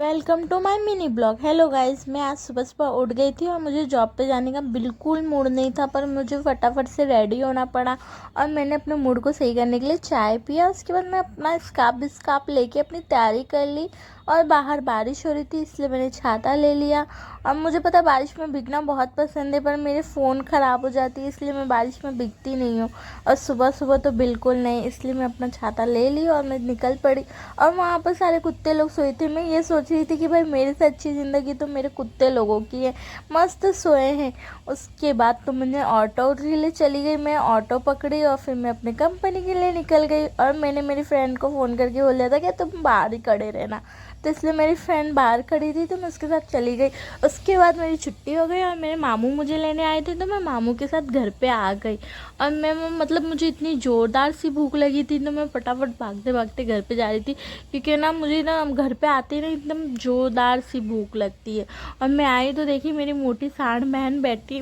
Welcome to my mini blog. Hello guys, मैं आज सुबह सुबह उठ गई थी और मुझे जॉब पे जाने का बिल्कुल मूड नहीं था, पर मुझे फटाफट से रेडी होना पड़ा और मैंने अपने मूड को सही करने के लिए चाय पिया। उसके बाद मैं अपना स्कार्फ लेके अपनी तैयारी कर ली और बाहर बारिश हो रही थी, इसलिए मैंने छाता ले लिया। और मुझे पता है बारिश में भीगना बहुत पसंद है, पर मेरे फ़ोन ख़राब हो जाती है, इसलिए मैं बारिश में भीगती नहीं हूँ। और सुबह सुबह तो बिल्कुल नहीं, इसलिए मैं अपना छाता ले ली और मैं निकल पड़ी। और वहाँ पर सारे कुत्ते लोग सोए थे। मैं ये सोच रही थी कि भाई मेरे से अच्छी ज़िंदगी तो मेरे कुत्ते लोगों की है, मस्त सोए हैं। उसके बाद तो मुझे ऑटो के लिए चली गई, मैं ऑटो पकड़ी और फिर मैं अपनी कंपनी के लिए निकल गई। और मैंने मेरी फ्रेंड को फ़ोन करके बोल दिया था कि तुम बाहर ही खड़े रहना, तो इसलिए मेरी फ्रेंड बाहर खड़ी थी तो मैं उसके साथ चली गई। उसके बाद मेरी छुट्टी हो गई और मेरे मामू मुझे लेने आए थे, तो मैं मामू के साथ घर पे आ गई। और मैं मतलब मुझे इतनी ज़ोरदार सी भूख लगी थी, तो मैं फटाफट भागते भागते घर पे जा रही थी, क्योंकि ना मुझे ना घर पे आते ही ना एकदम ज़ोरदार सी भूख लगती है। और मैं आई तो देखी मेरी मोटी साढ़ बहन बैठी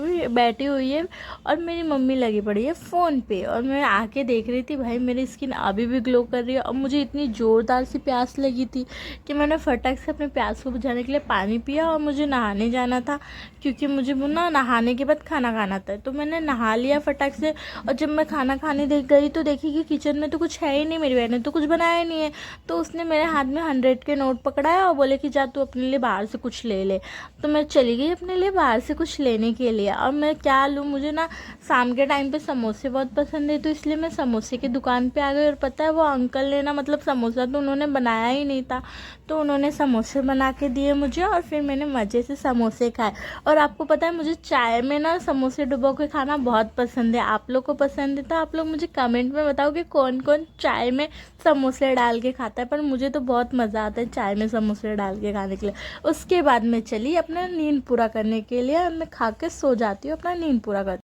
हुई है और मेरी मम्मी लगी पड़ी है फ़ोन पे। और मैं आके देख रही थी, भाई मेरी स्किन अभी भी ग्लो कर रही है। और मुझे इतनी ज़ोरदार सी प्यास लगी थी कि मैंने फटक से अपने प्यास को बुझाने के लिए पानी पिया और मुझे नहाने जाना था, क्योंकि मुझे वो ना नहाने के बाद खाना खाना था। तो मैंने नहा लिया फटक से। और जब मैं खाना खाने गई तो देखी कि किचन में तो कुछ है ही नहीं, मेरी बहन ने तो कुछ बनाया ही नहीं है। तो उसने मेरे हाथ में 100 के नोट पकड़ाया और बोले कि जा तू अपने लिए बाहर से कुछ ले ले। तो मैं चली गई अपने लिए बाहर से कुछ लेने के लिए। और मैं क्या लूँ, मुझे ना शाम के टाइम पे समोसे बहुत पसंद है, तो इसलिए मैं समोसे की दुकान पे आ गई। और पता है वो अंकल ने ना मतलब समोसा तो उन्होंने बनाया ही नहीं था, तो उन्होंने समोसे बना के दिए मुझे और फिर मैंने मज़े से समोसे खाए। और आपको पता है मुझे चाय में ना समोसे डुबो के खाना बहुत पसंद है। आप लोग को पसंद है तो आप लोग मुझे कमेंट में बताओ कि कौन कौन चाय में समोसे डाल के खाता है। पर मुझे तो बहुत मज़ा आता है चाय में समोसे डाल के खाने के लिए। उसके बाद मैं चली अपना नींद पूरा करने के लिए, मैं खा के सो जाती हूँ, अपना नींद पूरा करती हूँ।